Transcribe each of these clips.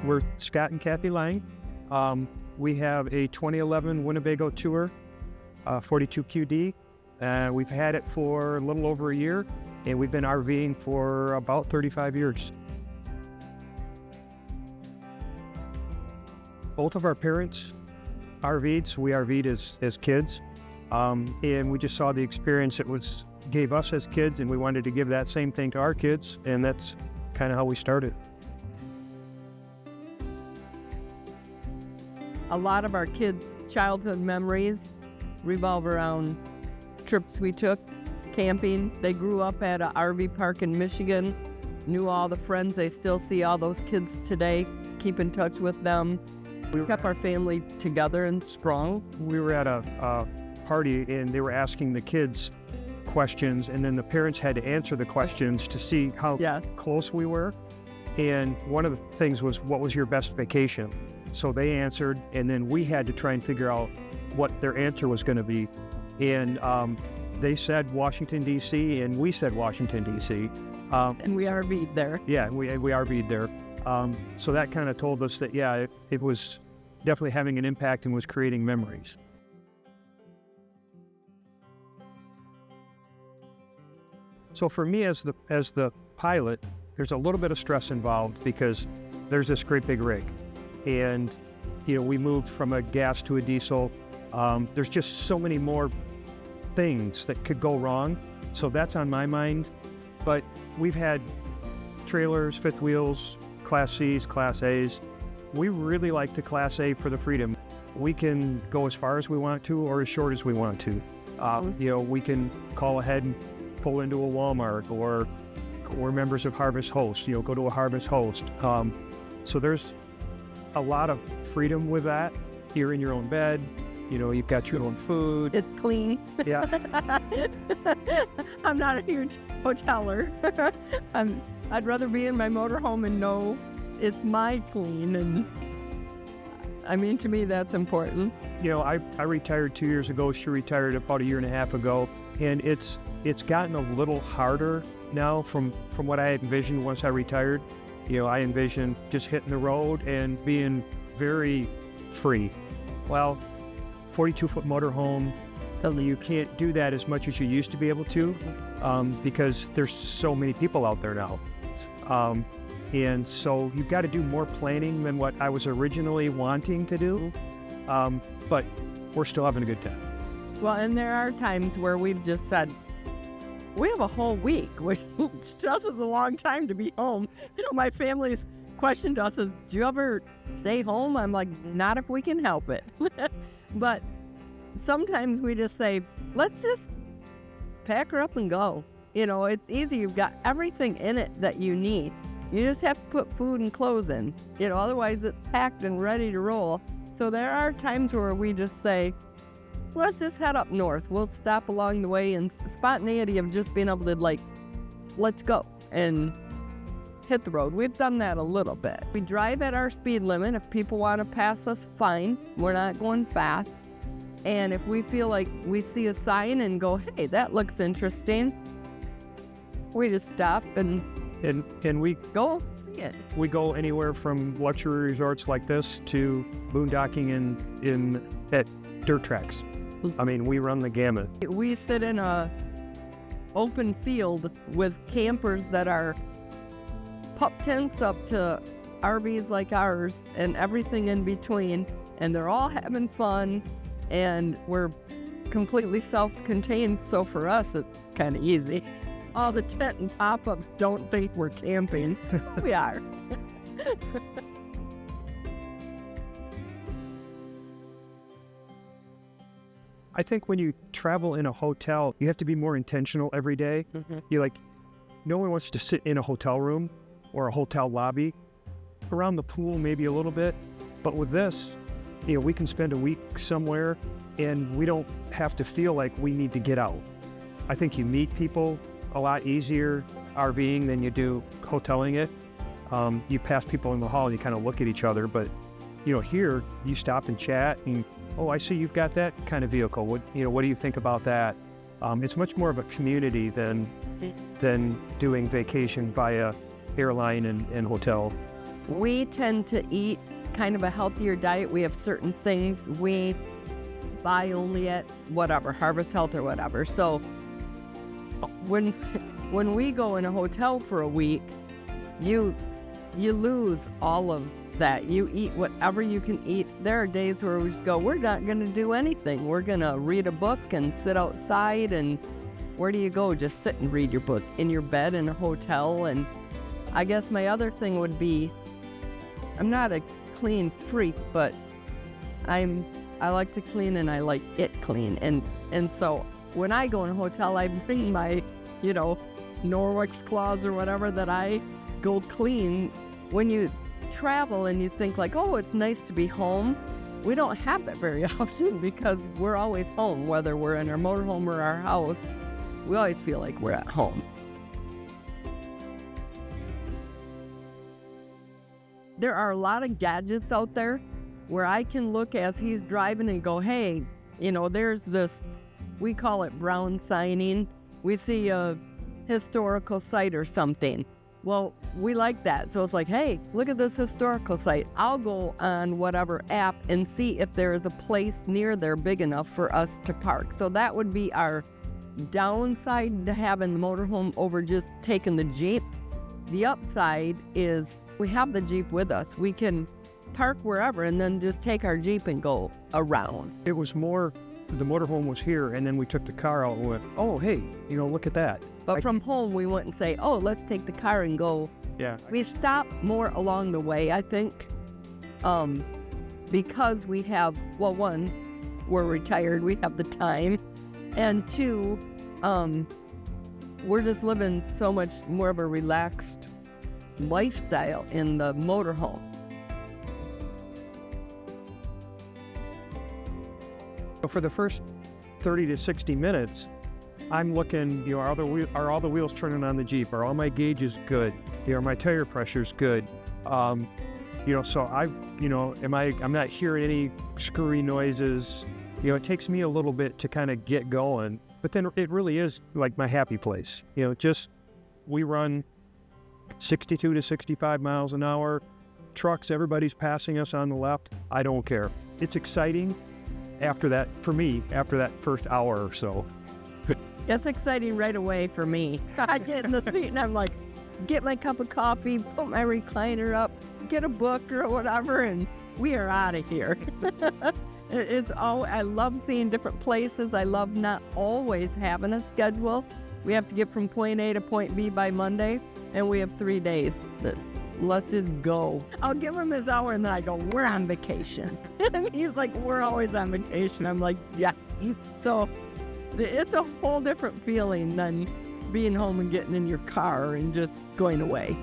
We're Scott and Kathy Lang. We have a 2011 Winnebago Tour 42QD. We've had it for a little over a year, and we've been RVing for about 35 years. Both of our parents RV'd, so we RV'd as kids. And we just saw the experience it gave us as kids, and we wanted to give that same thing to our kids, and that's kind of how we started. A lot of our kids' childhood memories revolve around trips we took, camping. They grew up at an RV park in Michigan, knew all the friends. They still see all those kids today, keep in touch with them. We kept our family together and strong. We were at a party, and they were asking the kids questions, and then the parents had to answer the questions to see how close we were. And one of the things was, what was your best vacation? So they answered, and then we had to try and figure out what their answer was going to be. And they said Washington, D.C., and we said Washington, D.C. And we RV'd there. Yeah, we RV'd there. So that kind of told us that, it was definitely having an impact and was creating memories. So for me as the pilot, there's a little bit of stress involved because there's this great big rig. And, we moved from a gas to a diesel. There's just so many more things that could go wrong. So that's on my mind. But we've had trailers, fifth wheels, Class C's, Class A's. We really like the Class A for the freedom. We can go as far as we want to or as short as we want to. We can call ahead and pull into a Walmart, or we're members of Harvest Host, go to a Harvest Host. So there's a lot of freedom with that. You're in your own bed, you've got your own food. It's clean. Yeah. I'm not a huge hoteler. I'd rather be in my motorhome and know it's my clean, and to me that's important. I retired 2 years ago. She retired about a year and a half ago, and it's gotten a little harder now from what I had envisioned once I retired. I envisioned just hitting the road and being very free. Well, 42-foot motorhome, you can't do that as much as you used to be able to, because there's so many people out there now. And so you've got to do more planning than what I was originally wanting to do. But we're still having a good time. Well, and there are times where we've just said, we have a whole week, which just is a long time to be home. My family's questioned us is, do you ever stay home? I'm like, not if we can help it. But sometimes we just say, let's just pack her up and go. It's easy. You've got everything in it that you need. You just have to put food and clothes in. Otherwise it's packed and ready to roll. So there are times where we just say, let's just head up north. We'll stop along the way, and spontaneity of just being able to let's go and hit the road. We've done that a little bit. We drive at our speed limit. If people want to pass us, fine. We're not going fast. And if we feel like we see a sign and go, hey, that looks interesting, we just stop and we go see it. We go anywhere from luxury resorts like this to boondocking at dirt tracks. We run the gamut. We sit in a open field with campers that are pup tents up to RVs like ours and everything in between, and they're all having fun, and we're completely self-contained, so for us it's kind of easy. All the tent and pop-ups don't think we're camping. We are. I think when you travel in a hotel, you have to be more intentional every day. Mm-hmm. No one wants to sit in a hotel room or a hotel lobby. Around the pool, maybe a little bit. But with this, we can spend a week somewhere and we don't have to feel like we need to get out. I think you meet people a lot easier RVing than you do hoteling it. You pass people in the hall and you kind of look at each other, but here you stop and chat and, oh, I see you've got that kind of vehicle. What do you think about that? It's much more of a community than doing vacation via airline and hotel. we tend to eat kind of a healthier diet. We have certain things we buy only at whatever, Harvest Health or whatever. So when we go in a hotel for a week, you lose all of that. You eat whatever you can eat. There are days where we just go, we're not going to do anything. We're going to read a book and sit outside. And where do you go? Just sit and read your book in your bed in a hotel. And I guess my other thing would be, I'm not a clean freak, but I like to clean and I like it clean. And so when I go in a hotel, I bring my, Norwex claws or whatever that I go clean. When you travel and you think like, oh, it's nice to be home, we don't have that very often because we're always home, whether we're in our motorhome or our house. We always feel like we're at home. There are a lot of gadgets out there where I can look as he's driving and go, hey, there's this, we call it brown signing. We see a historical site or something. Well, we like that. So it's like, hey, look at this historical site. I'll go on whatever app and see if there is a place near there big enough for us to park. So that would be our downside to having the motorhome over just taking the Jeep. The upside is we have the Jeep with us. We can park wherever and then just take our Jeep and go around. It was more, the motorhome was here, and then we took the car out and went, oh, hey, look at that. But from home, we wouldn't say, oh, let's take the car and go. Yeah. We stop more along the way, I think, because we have, well, one, we're retired, we have the time, and two, we're just living so much more of a relaxed lifestyle in the motorhome. For the first 30 to 60 minutes, I'm looking, are all the wheels turning on the Jeep? Are all my gauges good? Are my tire pressures good? So I'm not hearing any screwy noises. It takes me a little bit to kind of get going, but then it really is like my happy place. We run 62 to 65 miles an hour. Trucks, everybody's passing us on the left. I don't care. It's exciting after that, for me, after that first hour or so. It's exciting right away for me. I get in the seat and I'm like, get my cup of coffee, put my recliner up, get a book or whatever, and we are out of here. I love seeing different places. I love not always having a schedule. We have to get from point A to point B by Monday, and we have 3 days. Let's just go. I'll give him his hour and then I go, we're on vacation. And he's like, we're always on vacation. I'm like, yeah. So it's a whole different feeling than being home and getting in your car and just going away.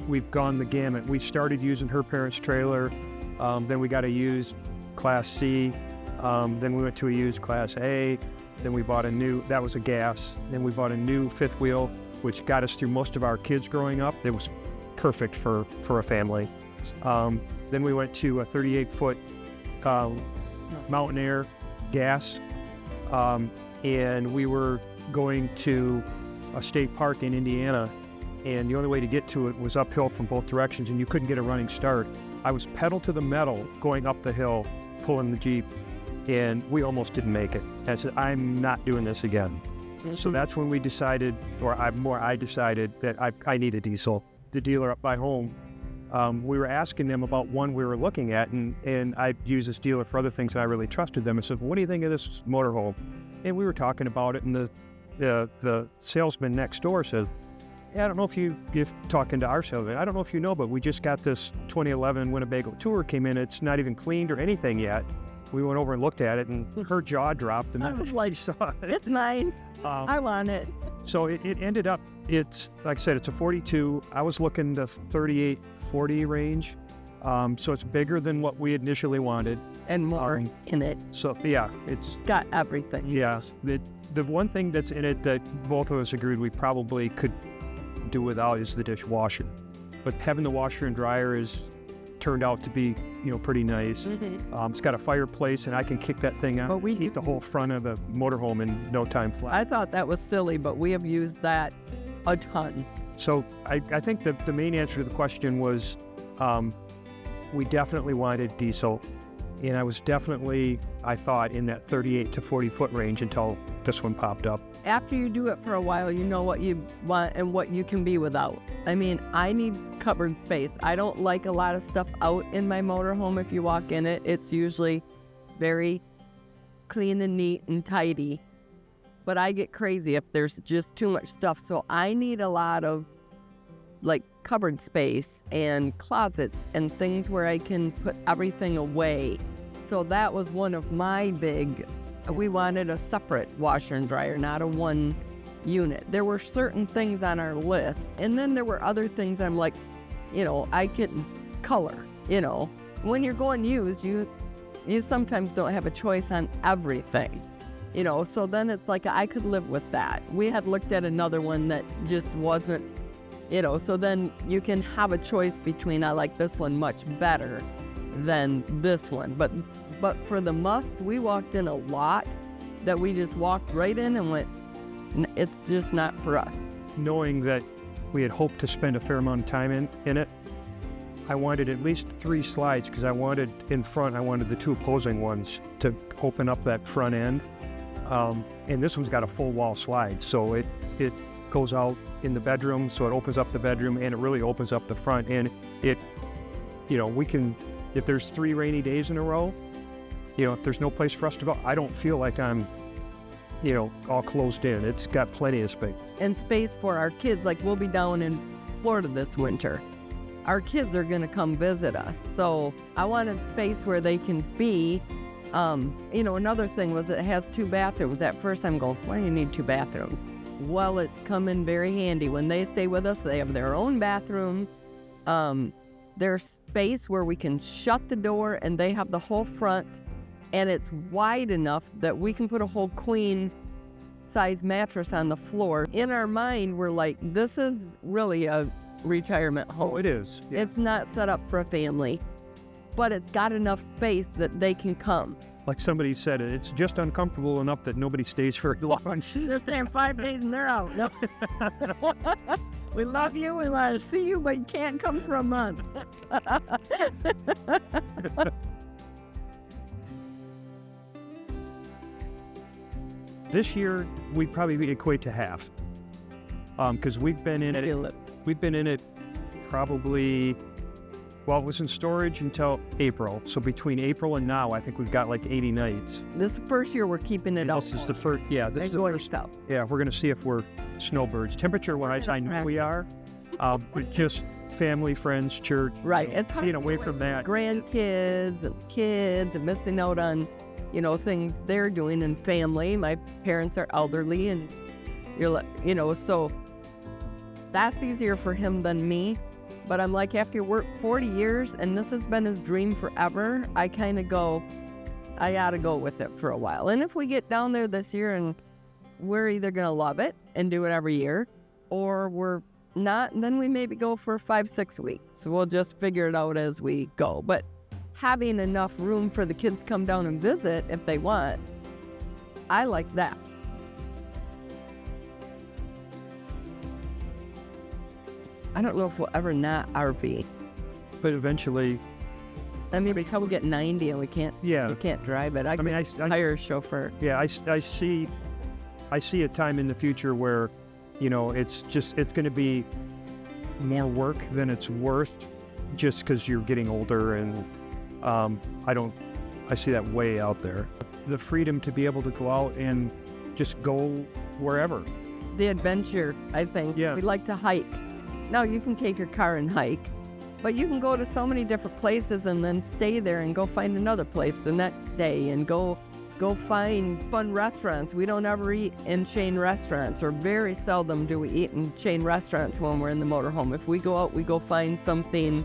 We've gone the gamut. We started using her parents' trailer, then we got a used Class C, then we went to a used Class A, then we bought that was a gas, then we bought a new fifth wheel, which got us through most of our kids growing up. It was perfect for a family. Then we went to a 38-foot Mountain Air gas, and we were going to a state park in Indiana, and the only way to get to it was uphill from both directions, and you couldn't get a running start. I was pedal to the metal going up the hill, pulling the Jeep, and we almost didn't make it. And I said, I'm not doing this again. Mm-hmm. So that's when we decided, I decided that I need a diesel. The dealer up by home, we were asking them about one we were looking at, and I used this dealer for other things, and I really trusted them. I said, what do you think of this motorhome? And we were talking about it, and the salesman next door said, I don't know if talking to our salesman, I don't know if you know, but we just got this 2011 Winnebago Tour came in. It's not even cleaned or anything yet. We went over and looked at it, and her jaw dropped, and I was like, saw it. It's mine. I want it. So it ended up, it's, like I said, it's a 42. I was looking the 38, 40 range. So it's bigger than what we initially wanted. And more in it. So, yeah. It's got everything. Yeah. The one thing that's in it that both of us agreed we probably could do without is the dishwasher. But having the washer and dryer turned out to be pretty nice. It's got a fireplace, and I can kick that thing out. But we keep the whole front of the motorhome in no time flat. I thought that was silly, but we have used that a ton. So I think that the main answer to the question was we definitely wanted diesel, and I was definitely, I thought, in that 38 to 40 foot range until this one popped up. After you do it for a while, you know what you want and what you can be without. I mean, I need cupboard space. I don't like a lot of stuff out in my motorhome. If you walk in it, it's usually very clean and neat and tidy. But I get crazy if there's just too much stuff. So I need a lot of like cupboard space and closets and things where I can put everything away. So that was one of my we wanted a separate washer and dryer, not a one unit. There were certain things on our list. And then there were other things I'm like, I can color, When you're going used, you sometimes don't have a choice on everything. So then it's like I could live with that. We had looked at another one that just wasn't, so then you can have a choice between I like this one much better than this one. But for the must, we walked in a lot that we just walked right in and went, it's just not for us. Knowing that we had hoped to spend a fair amount of time in it, I wanted at least 3 slides because I wanted the 2 opposing ones to open up that front end. And this one's got a full wall slide, so it goes out in the bedroom, so it opens up the bedroom, and it really opens up the front. And we can, if there's 3 rainy days in a row, if there's no place for us to go, I don't feel like I'm, all closed in. It's got plenty of space. And space for our kids, like we'll be down in Florida this winter. Our kids are going to come visit us, so I wanted space where they can be. Another thing was it has 2 bathrooms. At first I'm going, why do you need 2 bathrooms? Well, it's come in very handy. When they stay with us, they have their own bathroom. There's space where we can shut the door and they have the whole front, and it's wide enough that we can put a whole queen size mattress on the floor. In our mind, we're like, this is really a retirement home. Oh, it is. Yeah. It's not set up for a family, but it's got enough space that they can come. Like somebody said, it's just uncomfortable enough that nobody stays for lunch. They're staying 5 days and they're out. Nope. We love you, we want to see you, but you can't come for a month. This year, we probably equate to half, because we've been in it. We've been in it probably. Well, it was in storage until April. So between April and now, I think we've got like 80 nights. This first year we're keeping it up. This is the first. Yeah, this is the first. South. Yeah, we're going to see if we're snowbirds. Temperature-wise, I know we are. But just family, friends, church. Right. It's hard. Away from that. Grandkids and kids and missing out on, things they're doing and family. My parents are elderly, and so that's easier for him than me. But I'm like, after you work 40 years and this has been his dream forever, I kind of go, I got to go with it for a while. And if we get down there this year and we're either going to love it and do it every year, or we're not, and then we maybe go for 5-6 weeks. So we'll just figure it out as we go. But having enough room for the kids to come down and visit if they want, I like that. I don't know if we'll ever not RV. But eventually. I mean, until we get 90 and we can't drive it. I hire a chauffeur. Yeah, I see a time in the future where, it's going to be more work than it's worth just because you're getting older, and I see that way out there. The freedom to be able to go out and just go wherever. The adventure, I think. Yeah. We like to hike. Now, you can take your car and hike, but you can go to so many different places and then stay there and go find another place the next day and go find fun restaurants. We don't ever eat in chain restaurants, or very seldom do we eat in chain restaurants when we're in the motorhome. If we go out, we go find something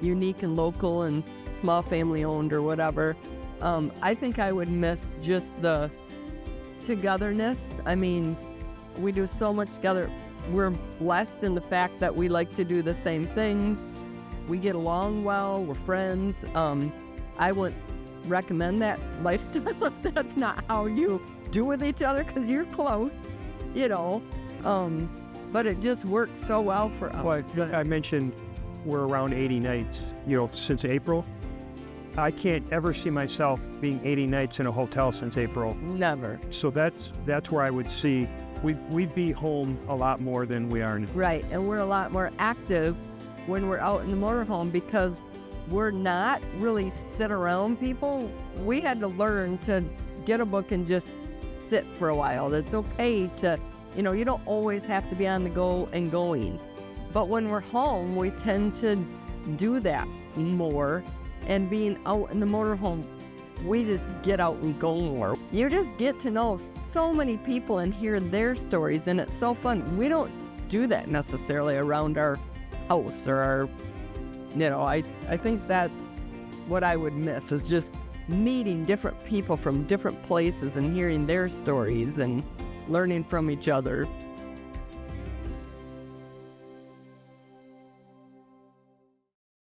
unique and local and small family owned or whatever. I think I would miss just the togetherness. I mean, we do so much together. We're blessed in the fact that we like to do the same things. We get along well. We're friends. I wouldn't recommend that lifestyle if that's not how you do with each other, because you're close, you know. But it just works so well for us. Well, I mentioned we're around 80 nights, you know, since April. I can't ever see myself being 80 nights in a hotel since April. Never. So that's where I would see we'd be home a lot more than we are now. Right, and we're a lot more active when we're out in the motorhome because we're not really sit around people. We had to learn to get a book and just sit for a while. It's okay to, you know, you don't always have to be on the go and going. But when we're home, we tend to do that more. And being out in the motorhome, we just get out and go more. You just get to know so many people and hear their stories, and it's so fun. We don't do that necessarily around our house or our, you know, I think that what I would miss is just meeting different people from different places and hearing their stories and learning from each other.